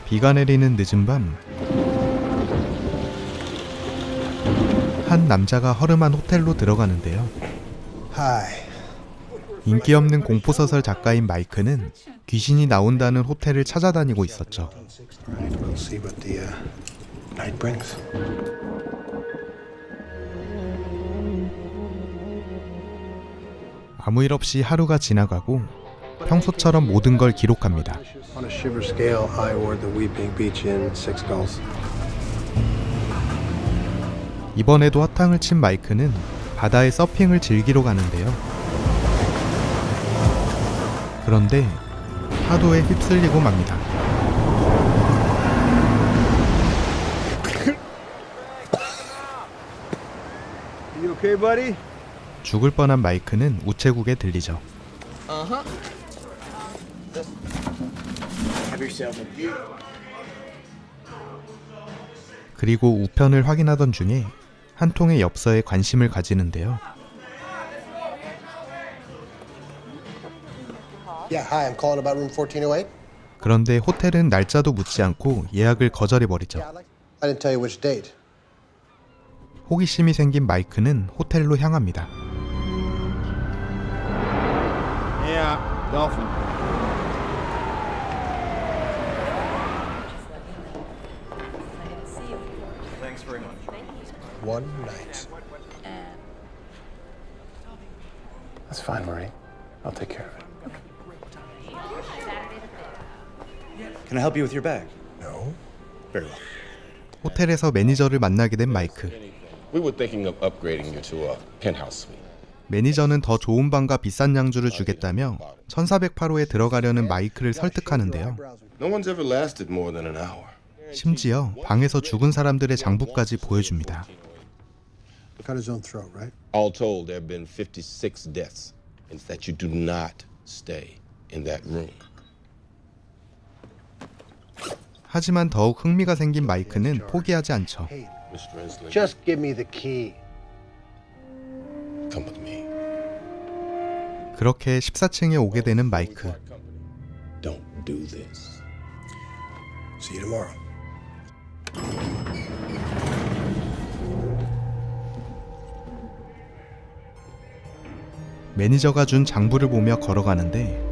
비가 내리는 늦은 밤, 한 남자가 허름한 호텔로 들어가는데요. 인기 없는 공포소설 작가인 마이크는 귀신이 나온다는 호텔을 찾아다니고 있었죠. 아무 일 없이 하루가 지나가고 평소처럼 모든 걸 기록합니다. 이번에도 허탕을 친 마이크는 바다에 서핑을 즐기러 가는데요. 그런데 파도에 휩쓸리고 맙니다. You okay, buddy? 죽을 뻔한 마이크는 우체국에 들리죠. 그리고 우편을 확인하던 중에 한 통의 엽서에 관심을 가지는데요. 그런데 호텔은 날짜도 묻지 않고 예약을 거절해버리죠. 호기심이 생긴 마이크는 호텔로 향합니다. Dolphin. Thanks very much. One night. That's fine, Marie. I'll take care of it. Can I help you with your bag? No. Very well. 호텔에서 매니저를 만나게 된 마이크. We were thinking of upgrading you to a penthouse suite. 매니저는 더 좋은 방과 비싼 양주를 주겠다며 1408호에 들어가려는 마이크를 설득하는데요. No one's ever lasted more than an hour. 심지어 방에서 죽은 사람들의 장부까지 보여줍니다. Cut his own throat, right? All told, there have been 56 deaths. It's that you do not stay in that room. 하지만 더욱 흥미가 생긴 마이크는 포기하지 않죠. Mr. Inslee, Just give me the key. come with me. 그렇게 14층에 오게 되는 마이크. Don't do this. See you tomorrow. 매니저가 준 장부를 보며 걸어가는데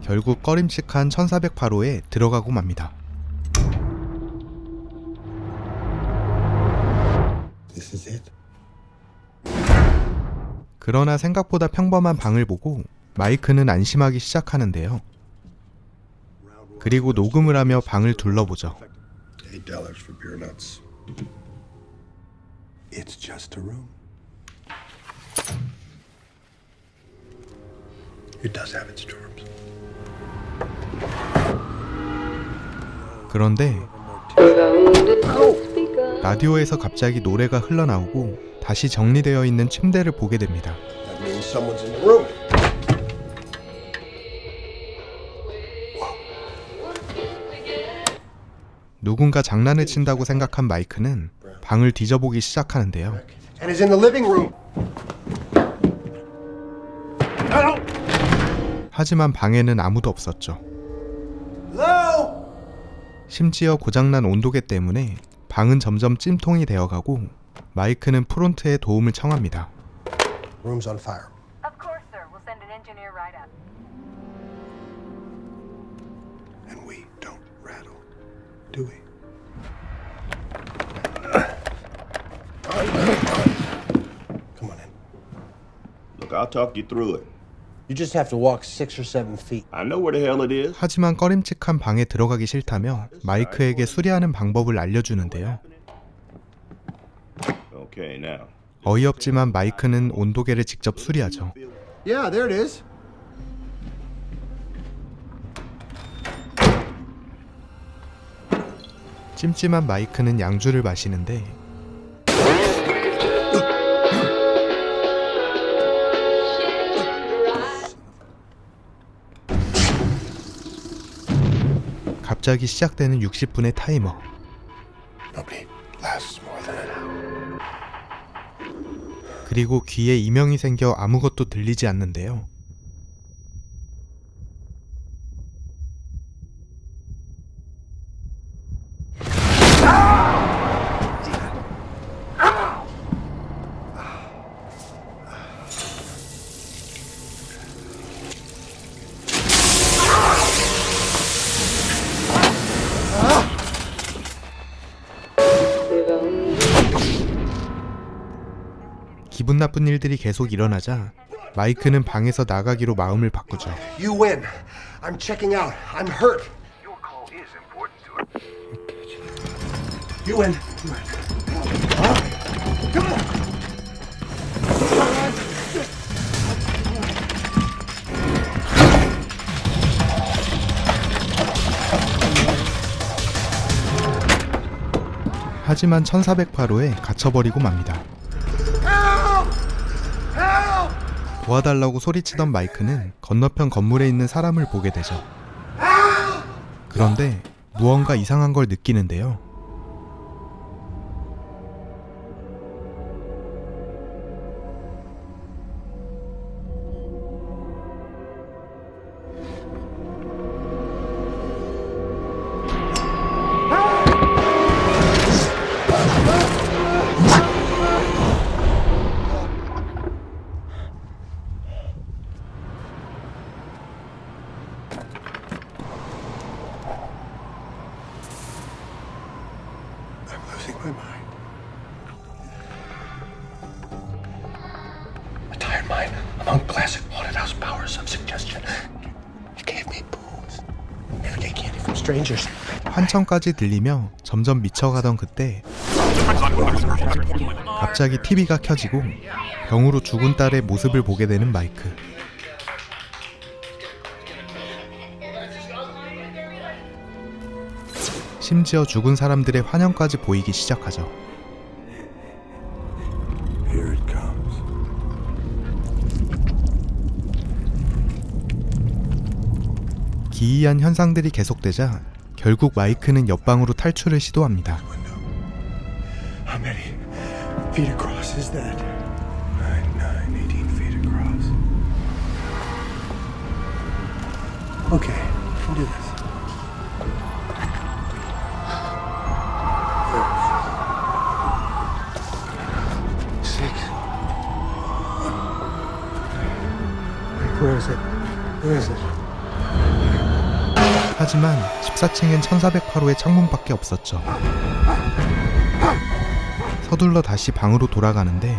결국 꺼림칙한 1408호에 들어가고 맙니다. This is it. 그러나 생각보다 평범한 방을 보고 마이크는 안심하기 시작하는데요. 그리고 녹음을 하며 방을 둘러보죠. $8 for beer nuts. It's just a room. It does have its charms. 그런데 라디오에서 갑자기 노래가 흘러나오고 다시 정리되어 있는 침대를 보게 됩니다. That means someone's in the room. 누군가 장난을 친다고 생각한 마이크는 방을 뒤져보기 시작하는데요. And is in the living room. 하지만 방에는 아무도 없었죠. Hello? 심지어 고장난 온도계 때문에 방은 점점 찜통이 되어가고 마이크는 프론트에 도움을 청합니다. Room's on fire. Of course, sir. We'll send an engineer right up. And we don't rattle, do we? Come on in. Look, I'll talk you through it. You just have to walk 6 or 7 feet. I know where the hell it is. 하지만 꺼림칙한 방에 들어가기 싫다며 마이크에게 수리하는 방법을 알려주는데요. Okay, now. 어이없지만 마이크는 온도계를 직접 수리하죠. Yeah, there it is. 찜찜한 마이크는 양주를 마시는데 갑자기 시작되는 60분의 타이머. Nobody lasts more than an hour. 그리고 귀에 이명이 생겨 아무것도 들리지 않는데요. 기분 나쁜 일들이 계속 일어나자 마이크는 방에서 나가기로 마음을 바꾸죠. You win. I'm checking out. I'm hurt. Your call is important to us. You win. You win. Come on. 하지만 1408호에 갇혀버리고 맙니다. 도와달라고 소리치던 마이크는 건너편 건물에 있는 사람을 보게 되죠. 그런데 무언가 이상한 걸 느끼는데요. I'm losing my mind. A tired mind among classic haunted house powers of suggestion. It gave me booze. Never take candy from strangers. 환청까지 들리며 점점 미쳐가던 그때 갑자기 TV가 켜지고 병으로 죽은 딸의 모습을 보게 되는 마이크. 심지어 죽은 사람들의 환영까지 보이기 시작하죠. Here it comes. 기이한 현상들이 계속되자 결국 마이크는 옆방으로 탈출을 시도합니다. How many feet across is that? 18 feet across. Okay, we can do this. Where is it? Where is it? 하지만 14층엔 1408호의 창문밖에 없었죠. 서둘러 다시 방으로 돌아가는데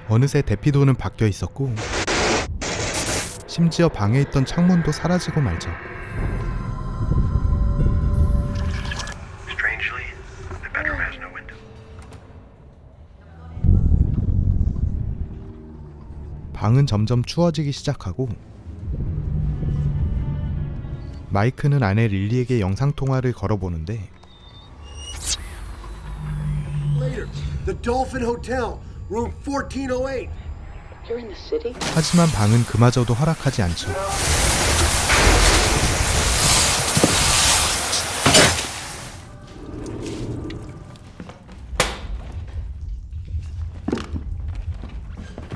어느새 대피도는 바뀌어 있었고 심지어 방에 있던 창문도 사라지고 말죠. Strangely, the bedroom has no window. 방은 점점 추워지기 시작하고 마이크는 아내 릴리에게 영상통화를 걸어보는데 Later, the Dolphin Hotel, room 1408. You're in the city? 하지만 방은 그마저도 허락하지 않죠.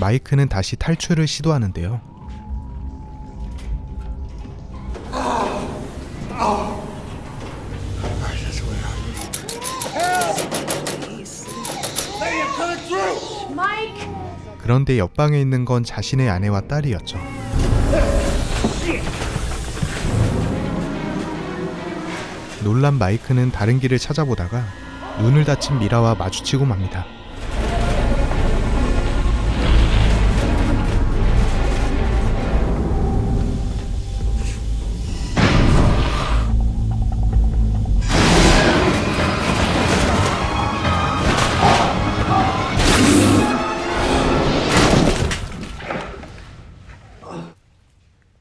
마이크는 다시 탈출을 시도하는데요. 그런데 옆방에 있는 건 자신의 아내와 딸이었죠. 놀란 마이크는 다른 길을 찾아보다가 눈을 다친 미라와 마주치고 맙니다.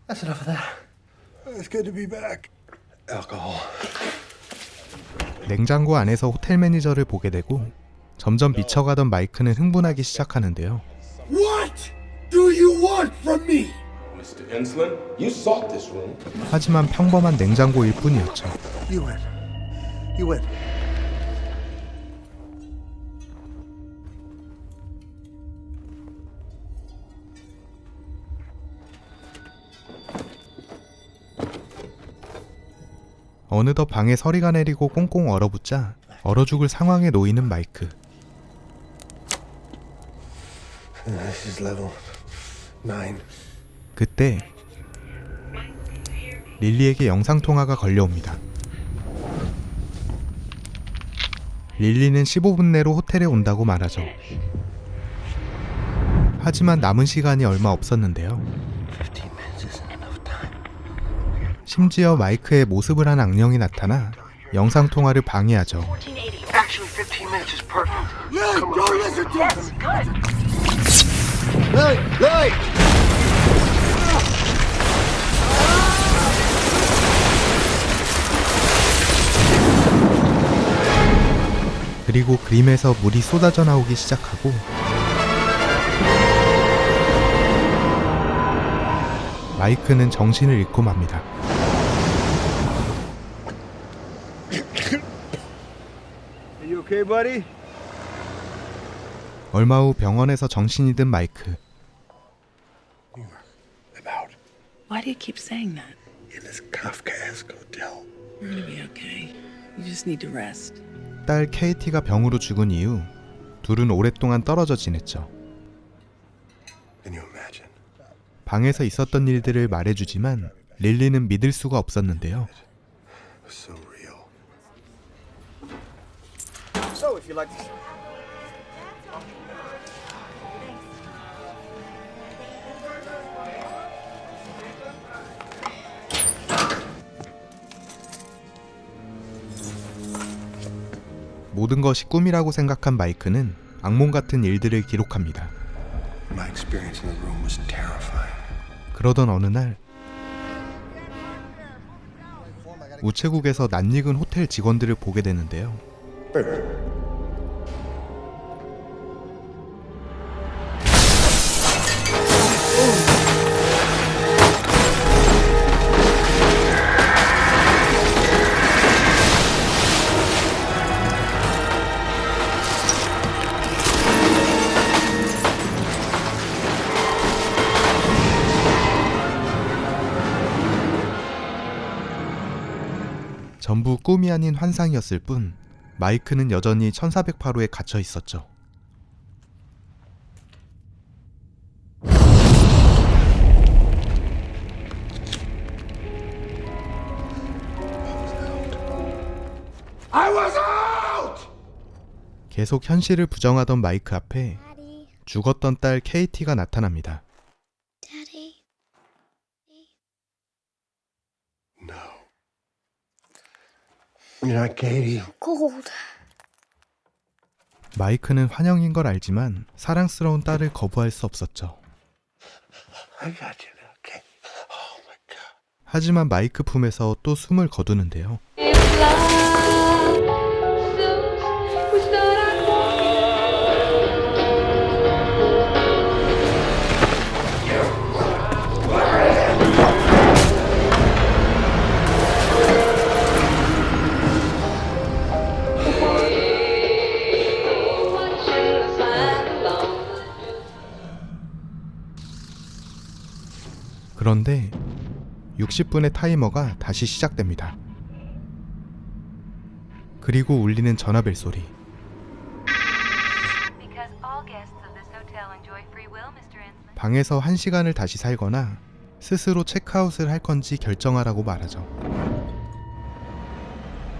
That's enough of that. It's good to be back. Alcohol. 냉장고 안에서 호텔 매니저를 보게 되고 점점 미쳐가던 마이크는 흥분하기 시작하는데요. What do you want from me? Mr. Enslin, you sought this room. 하지만 평범한 냉장고일 뿐이었죠. You win. You win. 어느덧 방에 서리가 내리고 꽁꽁 얼어붙자 얼어 죽을 상황에 놓이는 마이크. This is level 9. 그때 릴리에게 영상통화가 걸려옵니다. 릴리는 15분 내로 호텔에 온다고 말하죠. 하지만 남은 시간이 얼마 없었는데요. 15 minutes isn't enough time. 심지어 마이크의 모습을 한 악령이 나타나 영상통화를 방해하죠. Actually, 15 minutes is perfect. Lily, don't listen to him. Lily! Lily! 그리고 그림에서 물이 쏟아져 나오기 시작하고 마이크는 정신을 잃고 맙니다. Are you okay, buddy? 얼마 후 병원에서 정신이 든 마이크. I'm out. Why do you keep saying that? In this Kafkaesque hotel. You're gonna be okay. You just need to rest. 딸 케이티가 병으로 죽은 이후 둘은 오랫동안 떨어져 지냈죠. Can you imagine? 방에서 있었던 일들을 말해주지만 릴리는 믿을 수가 없었는데요. So real. So, if you like this. 모든 것이 꿈이라고 생각한 마이크는 악몽 같은 일들을 기록합니다. My experience in the room was terrifying. 그러던 어느 날 우체국에서 낯익은 호텔 직원들을 보게 되는데요. 전부 꿈이 아닌 환상이었을 뿐 마이크는 여전히 1408호에 갇혀 있었죠. I was out! 계속 현실을 부정하던 마이크 앞에 죽었던 딸 케이티가 나타납니다. Daddy. No. You're not Katie. Cold. 마이크는 환영인 걸 알지만 사랑스러운 딸을 거부할 수 없었죠. I got you now, okay? Oh my God. 하지만 마이크 품에서 또 숨을 거두는데요. 그런데 60분의 타이머가 다시 시작됩니다. 그리고 울리는 전화벨 소리. Because all guests of this hotel enjoy free will, Mr. Enslin. 방에서 1시간을 다시 살거나 스스로 체크아웃을 할 건지 결정하라고 말하죠.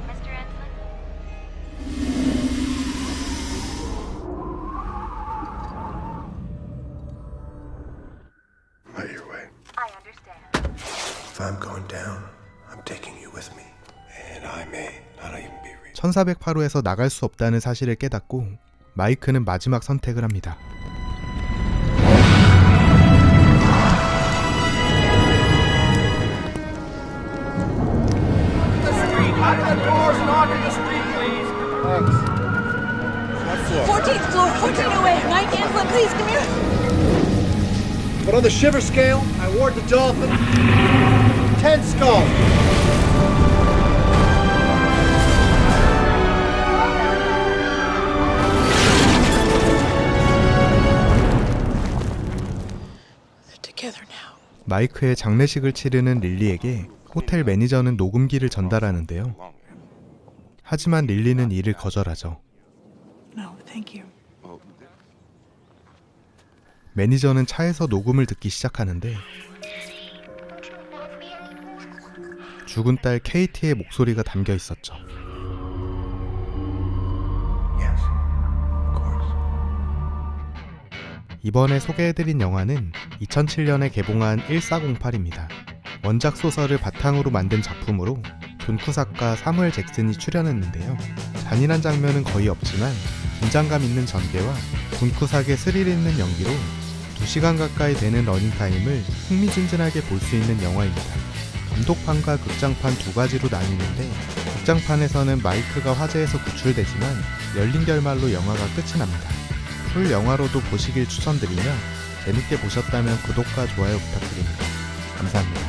Mr. Enslin? Right your way. I understand. If I'm going down, I'm taking you with me. And I may not even be reached. 1408호에서 나갈 수 없다는 사실을 깨닫고 마이크는 마지막 선택을 합니다. the shiver scale, I award the dolphin 10 skulls. They're together now. 마이크의 장례식을 치르는 릴리에게 호텔 매니저는 녹음기를 전달하는데요. 하지만 릴리는 이를 거절하죠. No, thank you. 매니저는 차에서 녹음을 듣기 시작하는데 죽은 딸 케이티의 목소리가 담겨 있었죠. Yes, of course. 이번에 소개해드린 영화는 2007년에 개봉한 1408입니다. 원작 소설을 바탕으로 만든 작품으로 존 쿠삭과 사무엘 잭슨이 출연했는데요. 잔인한 장면은 거의 없지만 긴장감 있는 전개와 존 쿠삭의 스릴 있는 연기로 2시간 가까이 되는 러닝타임을 흥미진진하게 볼 수 있는 영화입니다. 감독판과 극장판 두 가지로 나뉘는데 극장판에서는 마이크가 화재에서 구출되지만 열린 결말로 영화가 끝이 납니다. 풀 영화로도 보시길 추천드리며 재밌게 보셨다면 구독과 좋아요 부탁드립니다. 감사합니다.